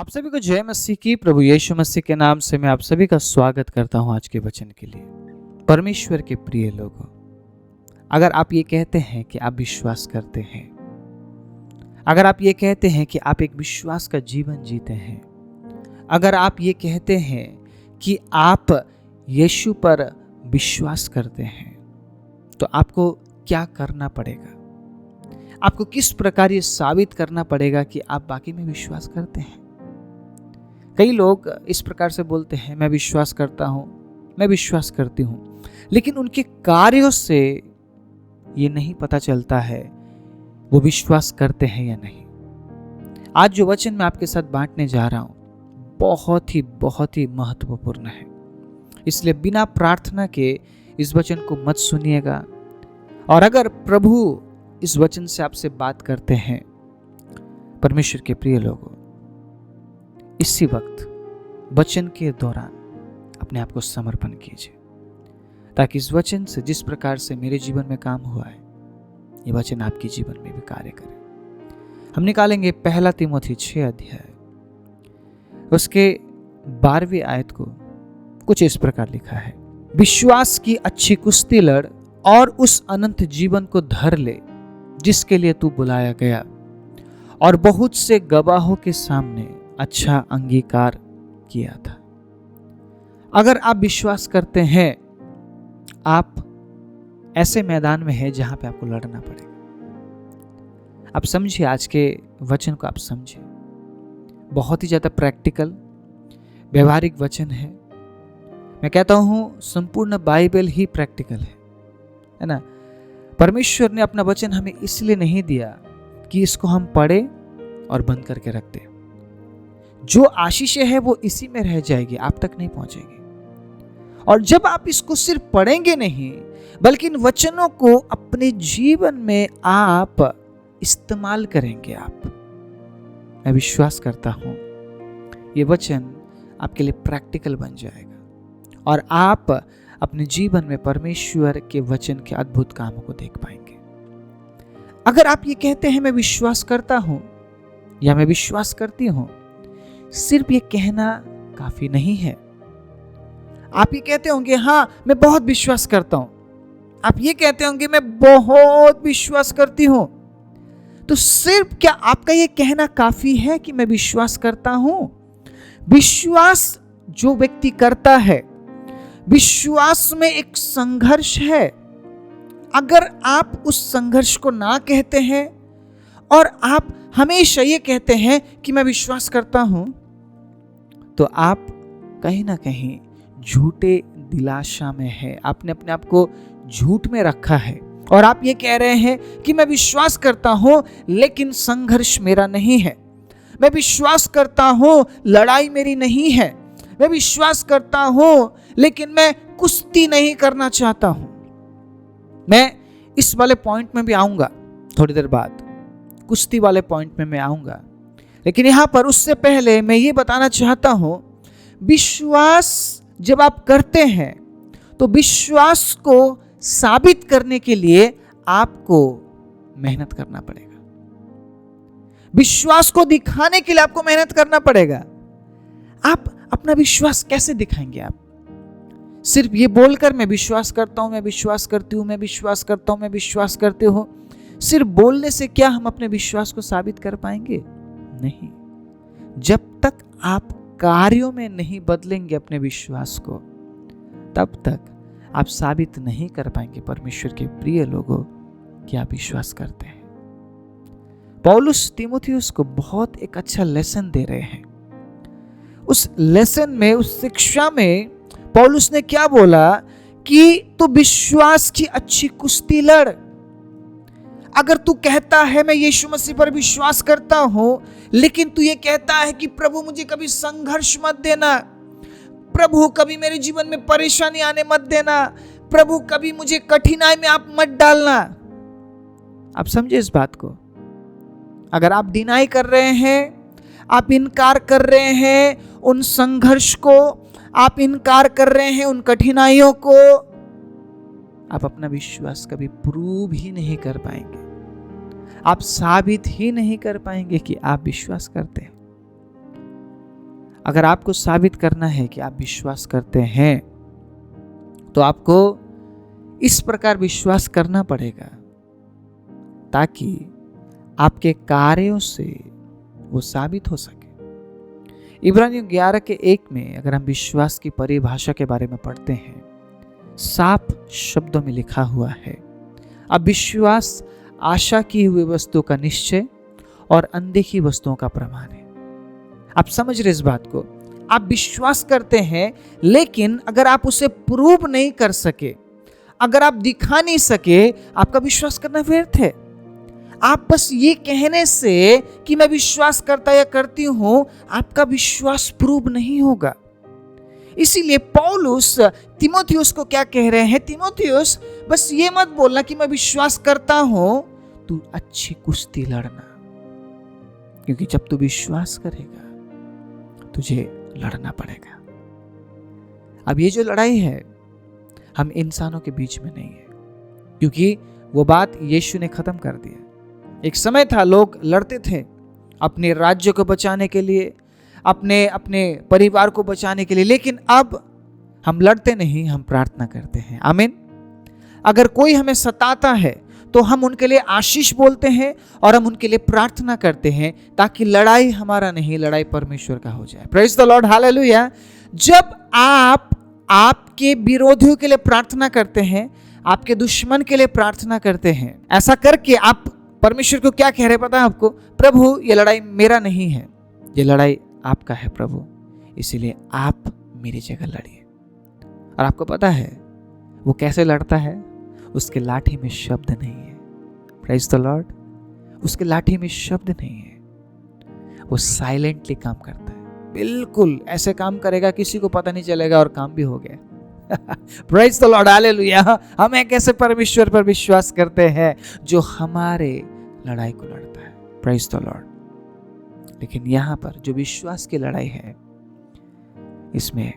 आप सभी को जय मसीह की। प्रभु यीशु मसीह के नाम से मैं आप सभी का स्वागत करता हूं आज के वचन के लिए। परमेश्वर के प्रिय लोगों, अगर आप ये कहते हैं कि आप विश्वास करते हैं, अगर आप ये कहते हैं कि आप एक विश्वास का जीवन जीते हैं, अगर आप ये कहते हैं कि आप यीशु पर विश्वास करते हैं, तो आपको क्या करना पड़ेगा? आपको किस प्रकार ये साबित करना पड़ेगा कि आप वाकई में विश्वास करते हैं? कई लोग इस प्रकार से बोलते हैं, मैं विश्वास करता हूं, मैं विश्वास करती हूं, लेकिन उनके कार्यों से ये नहीं पता चलता है वो विश्वास करते हैं या नहीं। आज जो वचन मैं आपके साथ बांटने जा रहा हूं बहुत ही महत्वपूर्ण है, इसलिए बिना प्रार्थना के इस वचन को मत सुनिएगा। और अगर प्रभु इस वचन से आपसे बात करते हैं, परमेश्वर के प्रिय लोगों, इसी वक्त वचन के दौरान अपने आप को समर्पण कीजिए, ताकि इस वचन से जिस प्रकार से मेरे जीवन में काम हुआ है, ये वचन आपके जीवन में भी कार्य करे। हम निकालेंगे पहला तीमुथी 6 अध्याय, उसके 12वीं आयत को कुछ इस प्रकार लिखा है, विश्वास की अच्छी कुश्ती लड़ और उस अनंत जीवन को धर ले जिसके लिए तू बुलाया गया और बहुत से गवाहों के सामने अच्छा अंगीकार किया था। अगर आप विश्वास करते हैं, आप ऐसे मैदान में हैं जहां पे आपको लड़ना पड़ेगा। आप समझिए, आज के वचन को आप समझिए, बहुत ही ज्यादा प्रैक्टिकल व्यवहारिक वचन है। मैं कहता हूं संपूर्ण बाइबल ही प्रैक्टिकल है ना। परमेश्वर ने अपना वचन हमें इसलिए नहीं दिया कि इसको हम पढ़े और बंद करके रख दें। जो आशीषें है वो इसी में रह जाएगी, आप तक नहीं पहुंचेगी। और जब आप इसको सिर्फ पढ़ेंगे नहीं, बल्कि इन वचनों को अपने जीवन में आप इस्तेमाल करेंगे, मैं विश्वास करता हूं ये वचन आपके लिए प्रैक्टिकल बन जाएगा और आप अपने जीवन में परमेश्वर के वचन के अद्भुत कामों को देख पाएंगे। अगर आप ये कहते हैं मैं विश्वास करता हूं या मैं विश्वास करती हूं, सिर्फ ये कहना काफी नहीं है। आप ये कहते होंगे, हां मैं बहुत विश्वास करता हूं, आप ये कहते होंगे मैं बहुत विश्वास करती हूं, तो सिर्फ क्या आपका ये कहना काफी है कि मैं विश्वास करता हूं? विश्वास जो व्यक्ति करता है, विश्वास में एक संघर्ष है। अगर आप उस संघर्ष को ना कहते हैं और आप हमेशा ये कहते हैं कि मैं विश्वास करता हूं, तो आप कहीं ना कहीं झूठे दिलासा में है। आपने अपने आप को झूठ में रखा है और आप ये कह रहे हैं कि मैं विश्वास करता हूं लेकिन संघर्ष मेरा नहीं है, मैं विश्वास करता हूं लड़ाई मेरी नहीं है, मैं विश्वास करता हूं लेकिन मैं कुश्ती नहीं करना चाहता हूं। मैं इस वाले पॉइंट में भी आऊंगा थोड़ी देर बाद, कुश्ती वाले पॉइंट में मैं आऊंगा, लेकिन यहां पर उससे पहले मैं ये बताना चाहता हूं, विश्वास जब आप करते हैं तो विश्वास को साबित करने के लिए आपको मेहनत करना पड़ेगा। विश्वास को दिखाने के लिए आपको मेहनत करना पड़ेगा। आप अपना विश्वास कैसे दिखाएंगे? आप सिर्फ ये बोलकर मैं विश्वास करता हूं, मैं विश्वास करती हूं, मैं विश्वास करता हूं, मैं विश्वास करती हूं, सिर्फ बोलने से क्या हम अपने विश्वास को साबित कर पाएंगे? नहीं। जब तक आप कार्यों में नहीं बदलेंगे अपने विश्वास को, तब तक आप साबित नहीं कर पाएंगे परमेश्वर के प्रिय लोगों कि आप विश्वास करते हैं। पौलुस तीमुथियुस को बहुत एक अच्छा लेसन दे रहे हैं। उस लेसन में, उस शिक्षा में पौलुस ने क्या बोला कि तू विश्वास की अच्छी कुश्ती लड़। अगर तू कहता है मैं यीशु मसीह पर विश्वास करता हूं, लेकिन तू ये कहता है कि प्रभु मुझे कभी संघर्ष मत देना, प्रभु कभी मेरे जीवन में परेशानी आने मत देना, प्रभु कभी मुझे कठिनाई में आप मत डालना। आप समझे इस बात को? अगर आप डिनाई कर रहे हैं, आप इनकार कर रहे हैं उन संघर्ष को, आप इनकार कर रहे हैं उन कठिनाइयों को, आप अपना विश्वास कभी प्रूव ही नहीं कर पाएंगे, आप साबित ही नहीं कर पाएंगे कि आप विश्वास करते हैं। अगर आपको साबित करना है कि आप विश्वास करते हैं, तो आपको इस प्रकार विश्वास करना पड़ेगा ताकि आपके कार्यों से वो साबित हो सके। इब्रानियों 11 के 1 में अगर हम विश्वास की परिभाषा के बारे में पढ़ते हैं, साफ शब्दों में लिखा हुआ है, अब विश्वास आशा की हुई वस्तु का निश्चय और अनदेखी वस्तुओं का प्रमाण है। आप समझ रहे इस बात को? आप विश्वास करते हैं, लेकिन अगर आप उसे प्रूव नहीं कर सके, अगर आप दिखा नहीं सके, आपका विश्वास करना व्यर्थ है। आप बस ये कहने से कि मैं विश्वास करता या करती हूं, आपका विश्वास प्रूव नहीं होगा। इसीलिए पौलुस तीमुथियुस को क्या कह रहे हैं? तीमुथियुस, बस ये मत बोलना कि मैं विश्वास करता हूं, तू अच्छी कुश्ती लड़ना, क्योंकि जब तू विश्वास करेगा तुझे लड़ना पड़ेगा। अब ये जो लड़ाई है, हम इंसानों के बीच में नहीं है, क्योंकि वो बात यीशु ने खत्म कर दिया। एक समय था लोग लड़ते थे अपने राज्य को बचाने के लिए, अपने अपने परिवार को बचाने के लिए, लेकिन अब हम लड़ते नहीं, हम प्रार्थना करते हैं। आमीन। अगर कोई हमें सताता है तो हम उनके लिए आशीष बोलते हैं और हम उनके लिए प्रार्थना करते हैं, ताकि लड़ाई हमारा नहीं, लड़ाई परमेश्वर का हो जाए। Praise the Lord, hallelujah. जब आप आपके विरोधियों के लिए प्रार्थना करते हैं, आपके दुश्मन के लिए प्रार्थना करते हैं, ऐसा करके आप परमेश्वर को क्या कह रहे पता है आपको? प्रभु, ये लड़ाई मेरा नहीं है, ये लड़ाई आपका है प्रभु, इसीलिए आप मेरी जगह लड़िए। और आपको पता है वो कैसे लड़ता है? उसके लाठी में शब्द नहीं है। Praise the Lord. उसके लाठी में शब्द नहीं है, वो साइलेंटली काम करता है। बिल्कुल ऐसे काम करेगा, किसी को पता नहीं चलेगा और काम भी हो गया। Praise the Lord, hallelujah. हम एक ऐसे परमेश्वर पर विश्वास करते हैं जो हमारे लड़ाई को लड़ता है। Praise the Lord. लेकिन यहां पर जो विश्वास की लड़ाई है, इसमें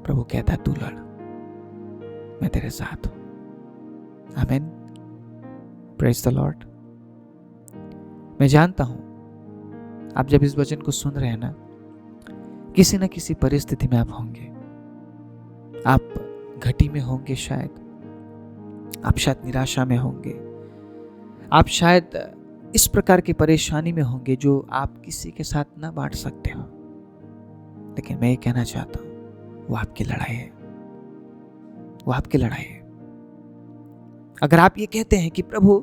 प्रभु कहता है तू लड़, मैं तेरे साथ हूं। आमीन। Praise the Lord. मैं जानता हूं आप जब इस वचन को सुन रहे हैं ना, किसी न किसी परिस्थिति में आप होंगे। आप घटी में होंगे, शायद आप शायद निराशा में होंगे, आप शायद इस प्रकार की परेशानी में होंगे जो आप किसी के साथ ना बांट सकते हो। लेकिन मैं ये कहना चाहता हूं, वो आपकी लड़ाई है, वो आपकी लड़ाई है। अगर आप ये कहते हैं कि प्रभु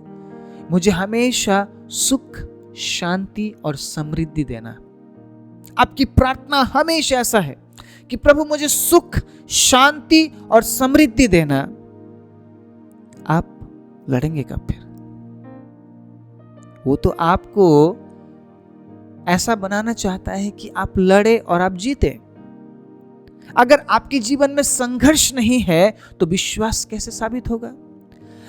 मुझे हमेशा सुख, शांति और समृद्धि देना, आपकी प्रार्थना हमेशा ऐसा है कि प्रभु मुझे सुख, शांति और समृद्धि देना, आप लड़ेंगे कब फिर? वो तो आपको ऐसा बनाना चाहता है कि आप लड़े और आप जीते। अगर आपके जीवन में संघर्ष नहीं है तो विश्वास कैसे साबित होगा?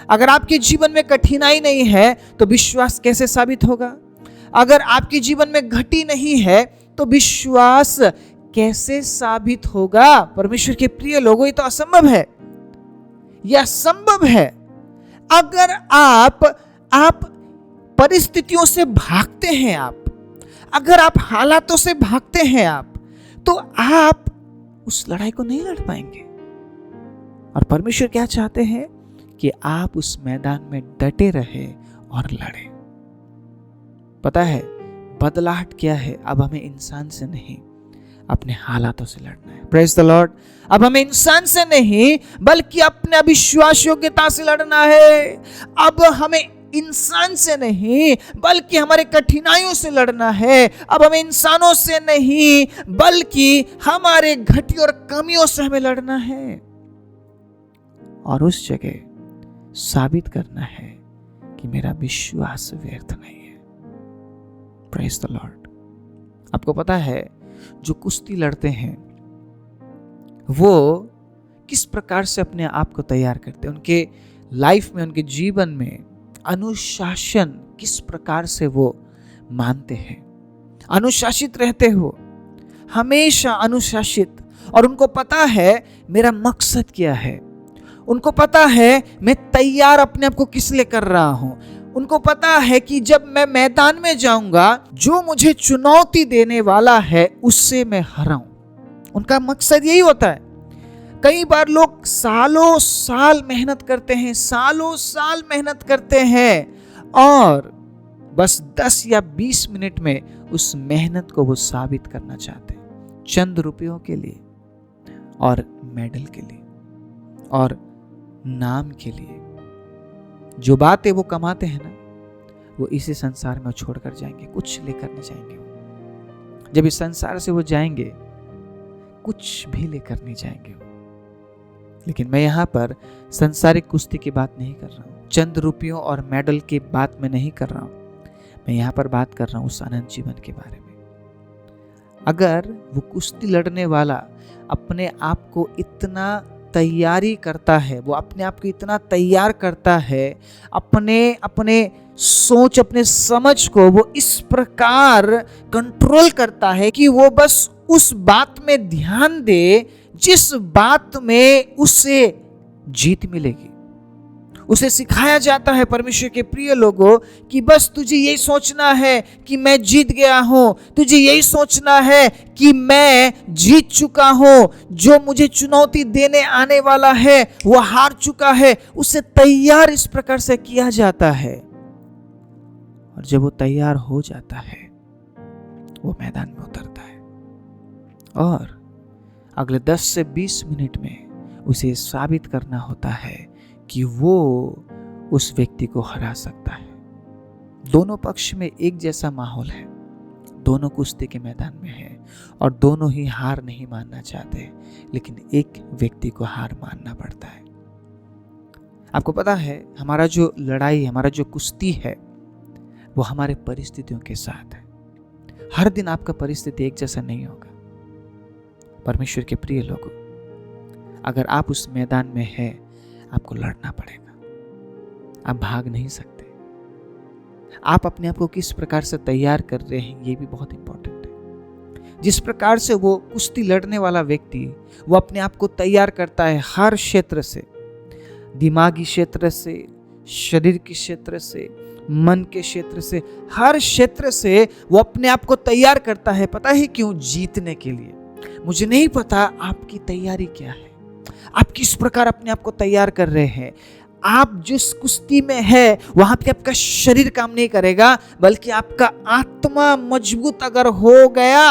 अगर आपके जीवन में कठिनाई नहीं है तो विश्वास कैसे साबित होगा? अगर आपके जीवन में घटी नहीं है तो विश्वास कैसे साबित होगा? परमेश्वर के प्रिय लोगों, ये तो असंभव है, यह असंभव है। अगर आप परिस्थितियों से भागते हैं, अगर आप हालातों से भागते हैं, तो आप उस लड़ाई को नहीं लड़ पाएंगे। और परमेश्वर क्या चाहते हैं कि आप उस मैदान में डटे रहे और लड़े। पता है बदलाहट क्या है? अब हमें इंसान से नहीं, अपने हालातों से लड़ना है। Praise the Lord. अब हमें इंसान से नहीं बल्कि अपने अविश्वास योग्यता से लड़ना है। अब हमें इंसान से नहीं बल्कि हमारे कठिनाइयों से लड़ना है। अब हमें इंसानों से नहीं बल्कि हमारे घटी और कमियों से हमें लड़ना है, और उस जगह साबित करना है कि मेरा विश्वास व्यर्थ नहीं है। Praise the Lord. आपको पता है जो कुश्ती लड़ते हैं वो किस प्रकार से अपने आप को तैयार करते हैं, उनके लाइफ में, उनके जीवन में अनुशासन किस प्रकार से वो मानते हैं। अनुशासित रहते हो, हमेशा अनुशासित। और उनको पता है मेरा मकसद क्या है, उनको पता है मैं तैयार अपने आप को किस लिए कर रहा हूं। उनको पता है कि जब मैं मैदान में जाऊंगा, जो मुझे चुनौती देने वाला है उससे मैं हराऊं। उनका मकसद यही होता है। कई बार लोग सालों साल मेहनत करते हैं, सालों साल मेहनत करते हैं और बस 10 या 20 मिनट में उस मेहनत को वो साबित करना चाहते हैं, चंद रुपयों के लिए और मेडल के लिए और नाम के लिए। जो बातें वो कमाते हैं ना, वो इसी संसार में छोड़कर जाएंगे, कुछ लेकर नहीं जाएंगे। जब इस संसार से वो जाएंगे, कुछ भी लेकर नहीं जाएंगे। लेकिन मैं यहाँ पर संसारिक कुश्ती की बात नहीं कर रहा हूँ, चंद रुपयों और मेडल की बात मैं नहीं कर रहा हूँ। मैं यहाँ पर बात कर रहा हूँ उस अनंत जीवन के बारे में। अगर वो कुश्ती लड़ने वाला अपने आप को इतना तैयारी करता है, वो अपने आप को इतना तैयार करता है, अपने सोच, अपने समझ को वो इस प्रकार कंट्रोल करता है कि वो बस उस बात में ध्यान दे जिस बात में उसे जीत मिलेगी। उसे सिखाया जाता है परमेश्वर के प्रिय लोगों कि बस तुझे यही सोचना है कि मैं जीत गया हूं, तुझे यही सोचना है कि मैं जीत चुका हूं, जो मुझे चुनौती देने आने वाला है वो हार चुका है। उसे तैयार इस प्रकार से किया जाता है और जब वो तैयार हो जाता है, वो मैदान में उतरता है और अगले 10 से 20 मिनट में उसे साबित करना होता है कि वो उस व्यक्ति को हरा सकता है। दोनों पक्ष में एक जैसा माहौल है, दोनों कुश्ती के मैदान में है और दोनों ही हार नहीं मानना चाहते, लेकिन एक व्यक्ति को हार मानना पड़ता है। आपको पता है, हमारा जो लड़ाई, हमारा जो कुश्ती है, वो हमारे परिस्थितियों के साथ है। हर दिन आपका परिस्थिति एक जैसा नहीं होगा। परमेश्वर के प्रिय लोगों, अगर आप उस मैदान में हैं, आपको लड़ना पड़ेगा। आप भाग नहीं सकते। आप अपने आप को किस प्रकार से तैयार कर रहे हैं, ये भी बहुत इंपॉर्टेंट है। जिस प्रकार से वो कुश्ती लड़ने वाला व्यक्ति वो अपने आप को तैयार करता है, हर क्षेत्र से, दिमागी क्षेत्र से, शरीर के क्षेत्र से, मन के क्षेत्र से, हर क्षेत्र से वो अपने आप को तैयार करता है। पता है क्यों? जीतने के लिए। मुझे नहीं पता आपकी तैयारी क्या है, आप किस प्रकार अपने आप को तैयार कर रहे हैं। आप जिस कुश्ती में है वहां पे आपका शरीर काम नहीं करेगा, बल्कि आपका आत्मा मजबूत अगर हो गया,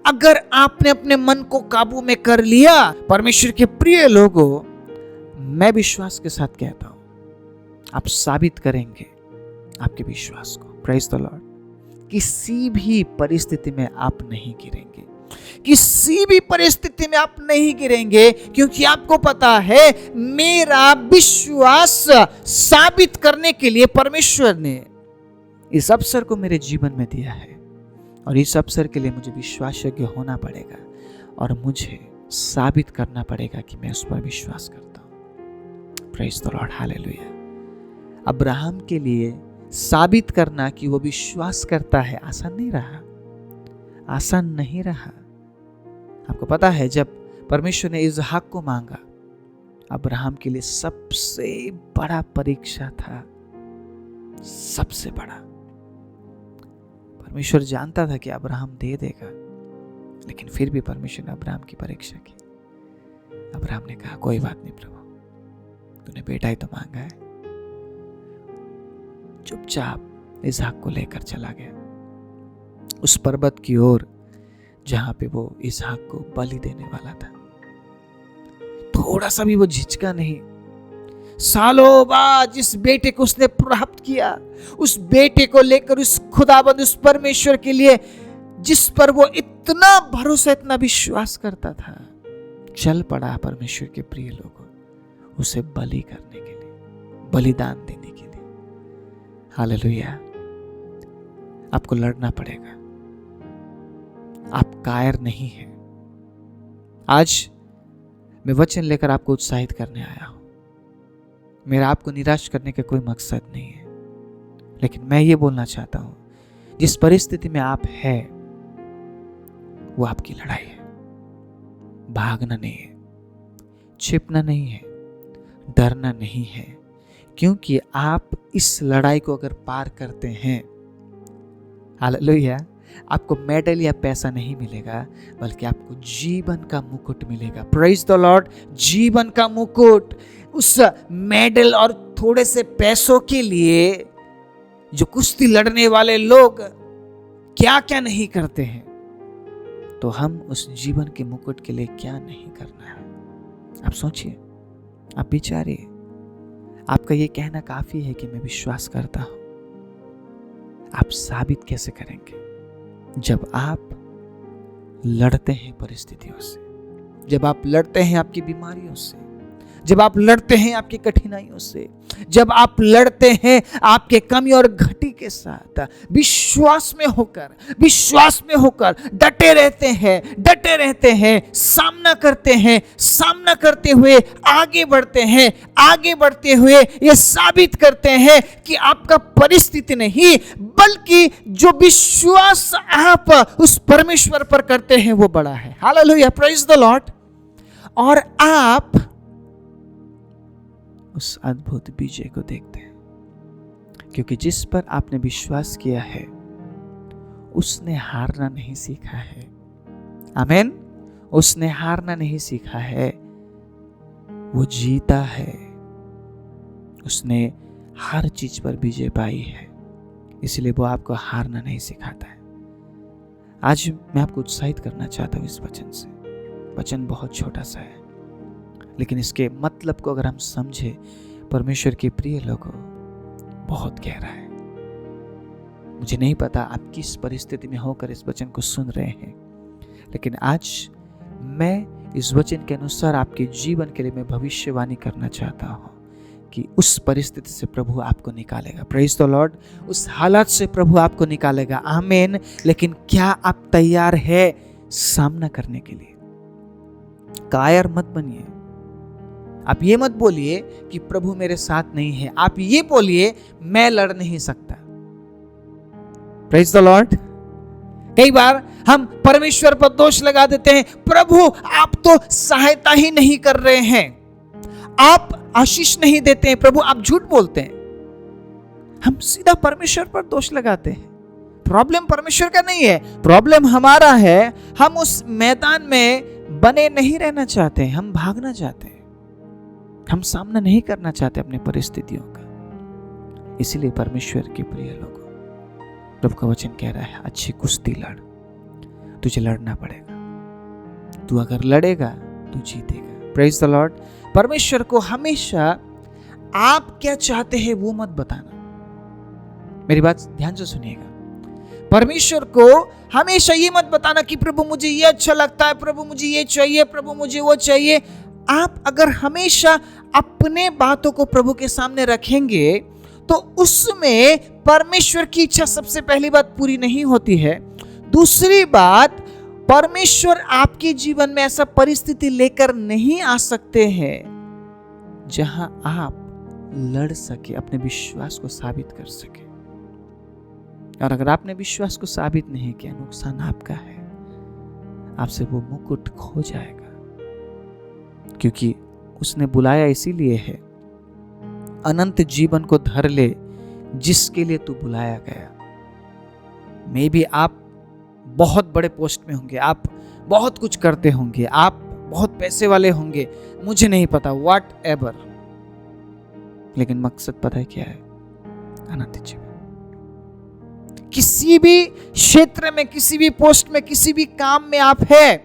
अगर आपने अपने मन को काबू में कर लिया, परमेश्वर के प्रिय लोगों, मैं विश्वास के साथ कहता हूं, आप साबित करेंगे आपके विश्वास को। Praise the Lord. किसी भी परिस्थिति में आप नहीं गिरेंगे, किसी भी परिस्थिति में आप नहीं गिरेंगे, क्योंकि आपको पता है मेरा विश्वास साबित करने के लिए परमेश्वर ने इस अवसर को मेरे जीवन में दिया है और इस अवसर के लिए मुझे विश्वासयोग्य होना पड़ेगा और मुझे साबित करना पड़ेगा कि मैं उस पर विश्वास करता हूं। Praise the Lord, hallelujah. Abraham के लिए साबित करना कि वो विश्वास करता है आसान नहीं रहा, आसान नहीं रहा। आपको पता है, जब परमेश्वर ने इसहाक को मांगा, अब्राहम के लिए सबसे बड़ा परीक्षा था, सबसे बड़ा। परमेश्वर जानता था कि अब्राहम दे देगा, लेकिन फिर भी परमेश्वर ने अब्राहम की परीक्षा की। अब्राहम ने कहा, कोई बात नहीं प्रभु, तूने बेटा ही तो मांगा है। चुपचाप इसहाक को लेकर चला गया उस पर्वत की ओर जहां पे वो इसहाक को बलि देने वाला था। थोड़ा सा भी वो झिझका नहीं। सालों बाद जिस बेटे को उसने प्राप्त किया, उस बेटे को लेकर उस खुदाबंद, उस परमेश्वर के लिए जिस पर वो इतना भरोसा, इतना विश्वास करता था, चल पड़ा परमेश्वर के प्रिय लोगों उसे बलि करने के लिए, बलिदान देने के लिए। हालेलुया। आपको लड़ना पड़ेगा, आप कायर नहीं हैं। आज मैं वचन लेकर आपको उत्साहित करने आया हूं। मेरा आपको निराश करने का कोई मकसद नहीं है, लेकिन मैं ये बोलना चाहता हूं, जिस परिस्थिति में आप हैं वो आपकी लड़ाई है। भागना नहीं है, छिपना नहीं है, डरना नहीं है, क्योंकि आप इस लड़ाई को अगर पार करते हैं, हालेलुया, आपको मेडल या पैसा नहीं मिलेगा, बल्कि आपको जीवन का मुकुट मिलेगा। Praise the Lord. जीवन का मुकुट। उस मेडल और थोड़े से पैसों के लिए जो कुश्ती लड़ने वाले लोग क्या क्या नहीं करते हैं, तो हम उस जीवन के मुकुट के लिए क्या नहीं करना है। आप सोचिए, आप विचारिए। आपका ये कहना काफी है कि मैं विश्वास करता हूं। आप साबित कैसे करेंगे? जब आप लड़ते हैं परिस्थितियों से, जब आप लड़ते हैं आपकी बीमारियों से, जब आप लड़ते हैं आपकी कठिनाइयों से, जब आप लड़ते हैं आपके कमी और घटी के साथ, विश्वास में होकर डटे रहते हैं, सामना करते हुए आगे बढ़ते हुए ये साबित करते हैं कि आपका परिस्थिति नहीं, बल्कि जो विश्वास आप उस परमेश्वर पर करते हैं वो बड़ा है। Hallelujah, praise the Lord. और आप उस अद्भुत विजय को देखते हैं, क्योंकि जिस पर आपने विश्वास किया है उसने हारना नहीं सीखा है। आमीन। उसने हारना नहीं सीखा है, वो जीता है। उसने हर चीज पर विजय पाई है, इसलिए वो आपको हारना नहीं सिखाता है। आज मैं आपको उत्साहित करना चाहता हूँ इस वचन से। वचन बहुत छोटा सा है, लेकिन इसके मतलब को अगर हम समझे, परमेश्वर के प्रिय लोगों, बहुत गहरा है। मुझे नहीं पता आप किस परिस्थिति में होकर इस वचन को सुन रहे हैं, लेकिन आज मैं इस वचन के अनुसार आपके जीवन के लिए मैं भविष्यवाणी करना चाहता हूं कि उस परिस्थिति से प्रभु आपको निकालेगा। Praise the Lord. उस हालात से प्रभु आपको निकालेगा। आमीन। लेकिन क्या आप तैयार है सामना करने के लिए? कायर मत बनिए। आप ये मत बोलिए कि प्रभु मेरे साथ नहीं है। आप ये बोलिए मैं लड़ नहीं सकता। Praise the Lord. कई बार हम परमेश्वर पर दोष लगा देते हैं, प्रभु आप तो सहायता ही नहीं कर रहे हैं, आप आशीष नहीं देते हैं, प्रभु आप झूठ बोलते हैं। हम सीधा परमेश्वर पर दोष लगाते हैं। प्रॉब्लम परमेश्वर का नहीं है, प्रॉब्लम हमारा है। हम उस मैदान में बने नहीं रहना चाहते, हम भागना चाहते हैं, हम सामना नहीं करना चाहते अपने परिस्थितियों का। इसीलिए परमेश्वर के प्रिय लोगों, प्रभु का वचन कह रहा है, अच्छी कुश्ती लड़। तुझे लड़ना पड़ेगा। तू अगर लड़ेगा तू जीतेगा। Praise the Lord. परमेश्वर को हमेशा आप क्या चाहते हैं वो मत बताना। मेरी बात ध्यान से सुनिएगा। परमेश्वर को हमेशा ये मत बताना कि प्रभु मुझे ये अच्छा लगता है, प्रभु मुझे ये चाहिए, प्रभु मुझे वो चाहिए। आप अगर हमेशा अपने बातों को प्रभु के सामने रखेंगे तो उसमें परमेश्वर की इच्छा सबसे पहली बात पूरी नहीं होती है। दूसरी बात, परमेश्वर आपके जीवन में ऐसा परिस्थिति लेकर नहीं आ सकते हैं जहां आप लड़ सके, अपने विश्वास को साबित कर सके। और अगर आपने विश्वास को साबित नहीं किया, नुकसान आपका है। आपसे वो मुकुट खो जाएगा, क्योंकि उसने बुलाया इसीलिए है, अनंत जीवन को धर ले जिसके लिए तू बुलाया गया। मे बी आप बहुत बड़े पोस्ट में होंगे, आप बहुत कुछ करते होंगे, आप बहुत पैसे वाले होंगे, मुझे नहीं पता, व्हाट एवर, लेकिन मकसद पता है क्या है? अनंत जीवन। किसी भी क्षेत्र में, किसी भी पोस्ट में, किसी भी काम में आप है,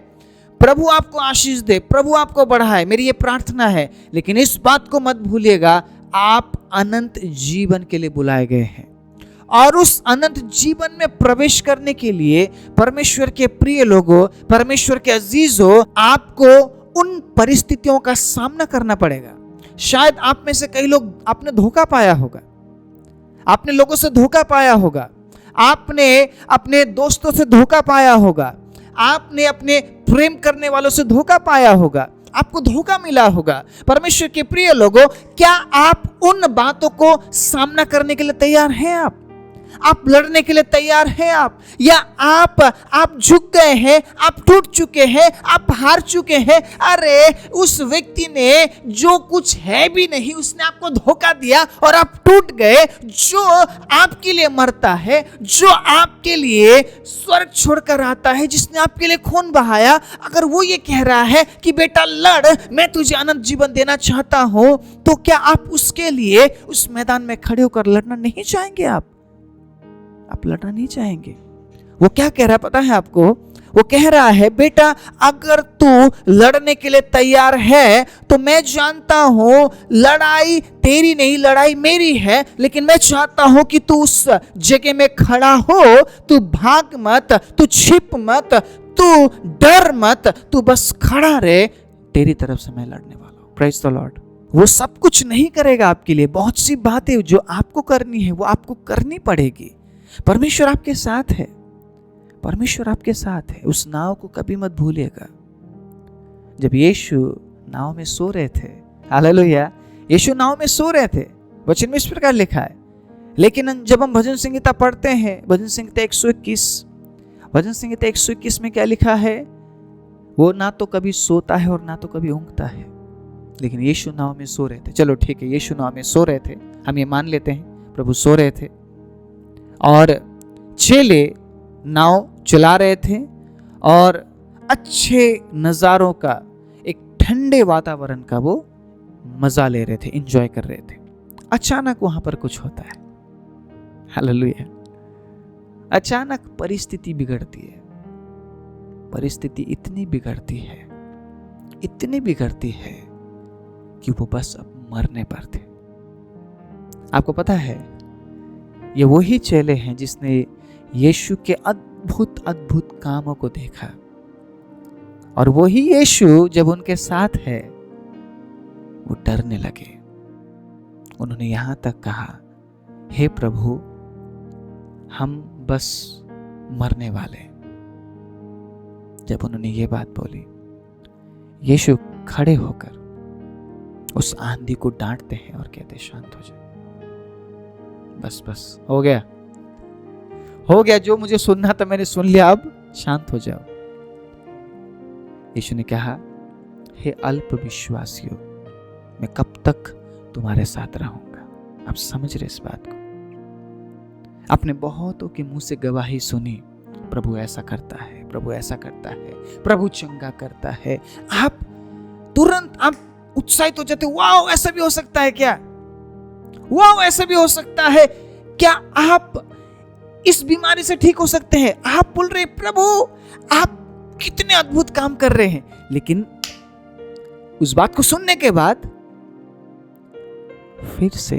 प्रभु आपको आशीष दे, प्रभु आपको बढ़ाए, मेरी ये प्रार्थना है। लेकिन इस बात को मत भूलिएगा, आप अनंत जीवन के लिए बुलाए गए हैं। और उस अनंत जीवन में प्रवेश करने के लिए परमेश्वर के प्रिय लोगों, परमेश्वर के अजीजों, आपको उन परिस्थितियों का सामना करना पड़ेगा। शायद आप में से कई लोग आपने धोखा पाया होगा, आपने लोगों से धोखा पाया होगा, आपने अपने दोस्तों से धोखा पाया होगा, आपने अपने प्रेम करने वालों से धोखा पाया होगा, आपको धोखा मिला होगा। परमेश्वर के प्रिय लोगों, क्या आप उन बातों को सामना करने के लिए तैयार हैं? आप लड़ने के लिए तैयार हैं आप, या आप झुक गए हैं, आप टूट चुके हैं, आप हार चुके हैं। अरे उस व्यक्ति ने जो कुछ है भी नहीं, उसने आपको धोखा दिया और आप टूट गए। जो आपके लिए मरता है, जो आपके लिए स्वर्ग छोड़कर आता है, जिसने आपके लिए खून बहाया, अगर वो ये कह रहा है कि बेटा लड़, मैं तुझे अनंत जीवन देना चाहता हूं, तो क्या आप उसके लिए उस मैदान में खड़े होकर लड़ना नहीं चाहेंगे? आप लड़ना नहीं चाहेंगे। वो क्या कह रहा है पता है आपको? वो कह रहा है बेटा अगर तू लड़ने के लिए तैयार है तो मैं जानता हूं लड़ाई तेरी नहीं, लड़ाई मेरी है, लेकिन मैं चाहता हूं कि तू उस जगह में खड़ा हो, तू भाग मत, तू छिप मत, तू डर मत, तू बस खड़ा रहे, तेरी तरफ से मैं लड़ने वाला हूं। Praise the Lord. वो सब कुछ नहीं करेगा आपके लिए, बहुत सी बातें जो आपको करनी है वो आपको करनी पड़ेगी। परमेश्वर आपके साथ है, परमेश्वर आपके साथ है। उस नाव को कभी मत भूलिएगा। जब यीशु नाव में सो रहे थे, हालेलुया, यीशु नाव में सो रहे थे, वचन में इस प्रकार लिखा है। लेकिन जब हम भजन संहिता पढ़ते हैं, भजन संहिता 121 में क्या लिखा है? वो ना तो कभी सोता है और ना तो कभी ऊँघता है। लेकिन यीशु नाव में सो रहे थे। चलो ठीक है, यीशु नाव में सो रहे थे, हम ये मान लेते हैं, प्रभु सो रहे थे और चेले नाव चला रहे थे और अच्छे नज़ारों का, एक ठंडे वातावरण का वो मजा ले रहे थे, एंजॉय कर रहे थे। अचानक वहां पर कुछ होता है, हालेलुया। अचानक परिस्थिति बिगड़ती है। परिस्थिति इतनी बिगड़ती है कि वो बस अब मरने पर थे। आपको पता है, ये वही चेले हैं जिसने यीशु के अद्भुत कामों को देखा, और वही यीशु जब उनके साथ है वो डरने लगे। उन्होंने यहां तक कहा, हे प्रभु हम बस मरने वाले। जब उन्होंने ये बात बोली, यीशु खड़े होकर उस आंधी को डांटते हैं और कहते शांत हो जाओ, बस हो गया, जो मुझे सुनना था मैंने सुन लिया, अब शांत हो जाओ। यीशु ने कहा, हे अल्प विश्वासियों, मैं कब तक तुम्हारे साथ रहूंगा। आप समझ रहे इस बात को? आपने बहुतों के मुंह से गवाही सुनी, प्रभु ऐसा करता है, प्रभु ऐसा करता है, प्रभु चंगा करता है। आप तुरंत उत्साहित हो जाते, वाओ ऐसा भी हो सकता है क्या? वाओ ऐसा भी हो सकता है क्या? आप इस बीमारी से ठीक हो सकते हैं। आप बोल रहे प्रभु आप कितने अद्भुत काम कर रहे हैं। लेकिन उस बात को सुनने के बाद फिर से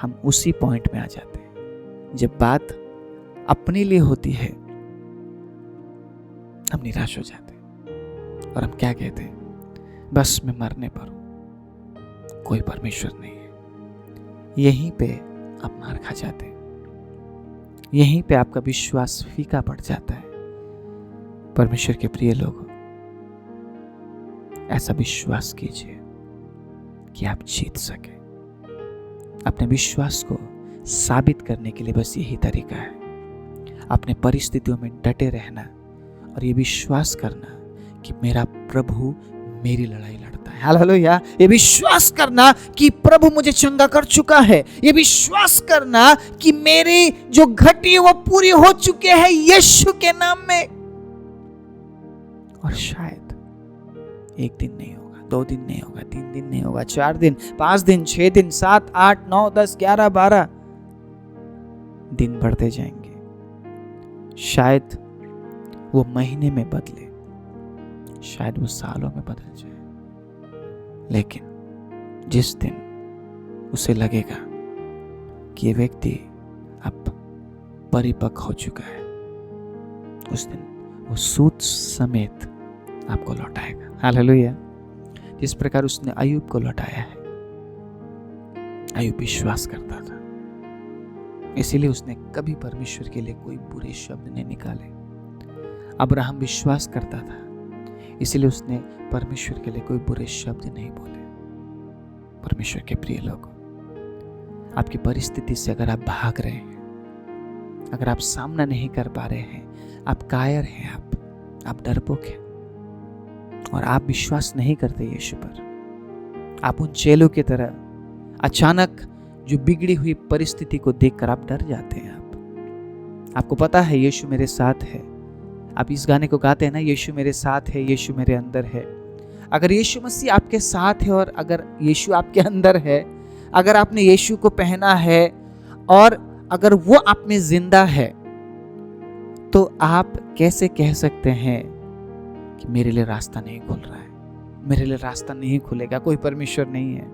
हम उसी पॉइंट में आ जाते हैं। जब बात अपने लिए होती है हम निराश हो जाते हैं और हम क्या कहते हैं, बस मैं मरने पर हूं, कोई परमेश्वर नहीं है। यहीं पे आप मार खा जाते हैं, यहीं पे आपका विश्वास फीका पड़ जाता है। परमेश्वर के प्रिय लोगों, ऐसा विश्वास कीजिए कि आप जीत सके। अपने विश्वास को साबित करने के लिए बस यही तरीका है, अपने परिस्थितियों में डटे रहना और ये विश्वास करना कि मेरा प्रभु मेरी लड़ाई लड़ता है। हालेलुया। ये विश्वास करना कि प्रभु मुझे चंगा कर चुका है, ये विश्वास करना कि मेरी जो घटी है वो पूरी हो चुके हैं यीशु के नाम में। और शायद एक दिन नहीं होगा, 2 दिन नहीं होगा, 3 दिन नहीं होगा, 4 दिन, 5 दिन, 6 दिन, 7, 8, 9, 10, 11, 12 दिन बढ़ते जाएंगे। शायद वो महीने में बदले, शायद वो सालों में बदल जाए, लेकिन जिस दिन उसे लगेगा कि ये व्यक्ति अब परिपक्व हो चुका है, उस दिन वो सूत समेत आपको लौटाएगा। हालेलुया। जिस प्रकार उसने अय्यूब को लौटाया है। अय्यूब विश्वास करता था, इसीलिए उसने कभी परमेश्वर के लिए कोई बुरे शब्द नहीं निकाले। अब्राहम विश्वास करता था, इसलिए उसने परमेश्वर के लिए कोई बुरे शब्द नहीं बोले। परमेश्वर के प्रिय लोगों, आपकी परिस्थिति से अगर आप भाग रहे हैं, अगर आप सामना नहीं कर पा रहे हैं, आप कायर हैं, आप डरपोक हैं और आप विश्वास नहीं करते यीशु पर, आप उन चेलों की तरह अचानक जो बिगड़ी हुई परिस्थिति को देखकर आप डर जाते हैं। आपको पता है यीशु मेरे साथ है। आप इस गाने को गाते हैं ना, यीशु मेरे साथ है, यीशु मेरे अंदर है। अगर यीशु मसीह आपके साथ है और अगर यीशु आपके अंदर है, अगर आपने यीशु को पहना है और अगर वो आप में जिंदा है, तो आप कैसे कह सकते हैं कि मेरे लिए रास्ता नहीं खुल रहा है, मेरे लिए रास्ता नहीं खुलेगा, कोई परमेश्वर नहीं है।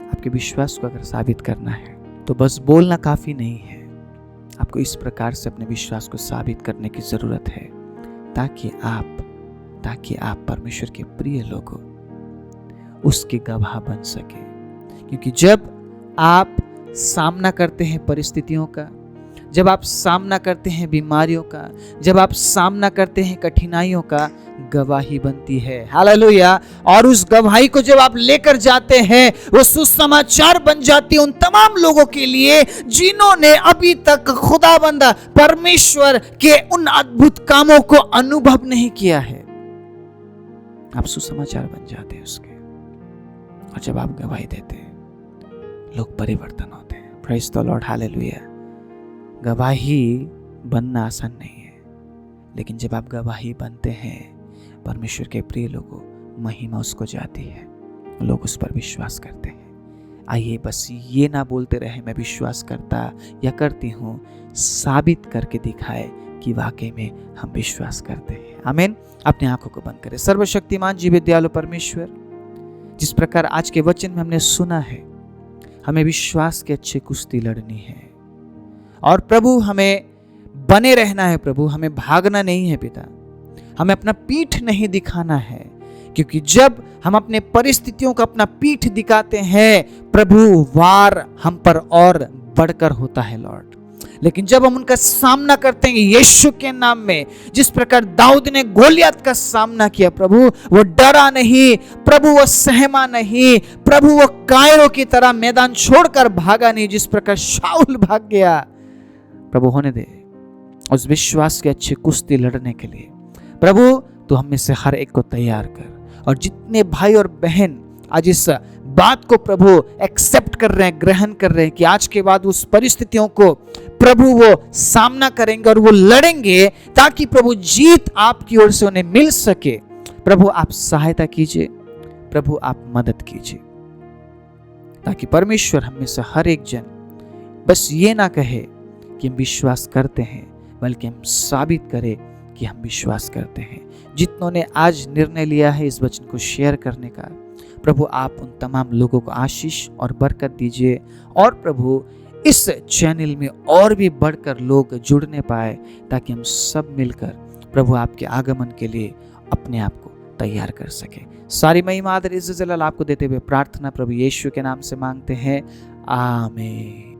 आपके विश्वास को अगर साबित करना है तो बस बोलना काफी नहीं है, आपको इस प्रकार से अपने विश्वास को साबित करने की जरूरत है ताकि आप परमेश्वर के प्रिय लोगों उसके गवाह बन सके। क्योंकि जब आप सामना करते हैं परिस्थितियों का, जब आप सामना करते हैं बीमारियों का, जब आप सामना करते हैं कठिनाइयों का, गवाही बनती है। हालेलुया। और उस गवाही को जब आप लेकर जाते हैं, वो सुसमाचार बन जाती है उन तमाम लोगों के लिए जिन्होंने अभी तक खुदाबंदा परमेश्वर के उन अद्भुत कामों को अनुभव नहीं किया है। आप सुसमाचार बन जाते हैं उसके, और जब आप गवाही देते हैं लोग परिवर्तन होते हैं। Praise the Lord. हालेलुया। गवाही बनना आसान नहीं है, लेकिन जब आप गवाही बनते हैं परमेश्वर के प्रिय लोगों, महिमा उसको जाती है, लोग उस पर विश्वास करते हैं। आइए बस ये ना बोलते रहे मैं विश्वास करता या करती हूँ, साबित करके दिखाए कि वाकई में हम विश्वास करते हैं। आमीन। अपनी आंखों को बंद करें। सर्वशक्तिमान जीवित दयालु परमेश्वर, जिस प्रकार आज के वचन में हमने सुना है, हमें विश्वास की अच्छी कुश्ती लड़नी है और प्रभु हमें बने रहना है। प्रभु हमें भागना नहीं है पिता, हमें अपना पीठ नहीं दिखाना है, क्योंकि जब हम अपने परिस्थितियों को अपना पीठ दिखाते हैं प्रभु, वार हम पर और बढ़कर होता है लॉर्ड। लेकिन जब हम उनका सामना करते हैं यीशु के नाम में, जिस प्रकार दाऊद ने गोलियत का सामना किया प्रभु, वो डरा नहीं प्रभु, वो सहमा नहीं प्रभु, वो कायरों की तरह मैदान छोड़कर भागा नहीं जिस प्रकार शाऊल भाग गया। प्रभु होने दे उस विश्वास की अच्छी कुश्ती लड़ने के लिए। प्रभु तू हम में से हर एक को तैयार कर, और जितने भाई और बहन आज इस बात को प्रभु एक्सेप्ट कर रहे हैं, ग्रहण कर रहे हैं कि आज के बाद उस परिस्थितियों को प्रभु वो सामना करेंगे और वो लड़ेंगे ताकि प्रभु जीत आपकी ओर से उन्हें मिल सके। प्रभु आप सहायता कीजिए, प्रभु आप मदद कीजिए, ताकि परमेश्वर हम में से हर एक जन बस ये ना कहे कि हम विश्वास करते हैं, बल्कि हम साबित करें कि हम विश्वास करते हैं। जितनों ने आज निर्णय लिया है इस वचन को शेयर करने का, प्रभु आप उन तमाम लोगों को आशीष और बरकत दीजिए, और प्रभु इस चैनल में और भी बढ़कर लोग जुड़ने पाए, ताकि हम सब मिलकर प्रभु आपके आगमन के लिए अपने आप को तैयार कर सके। सारी महिमा आदर इज्जत जलाल आपको देते हुए प्रार्थना प्रभु यीशु के नाम से मांगते हैं, आमीन।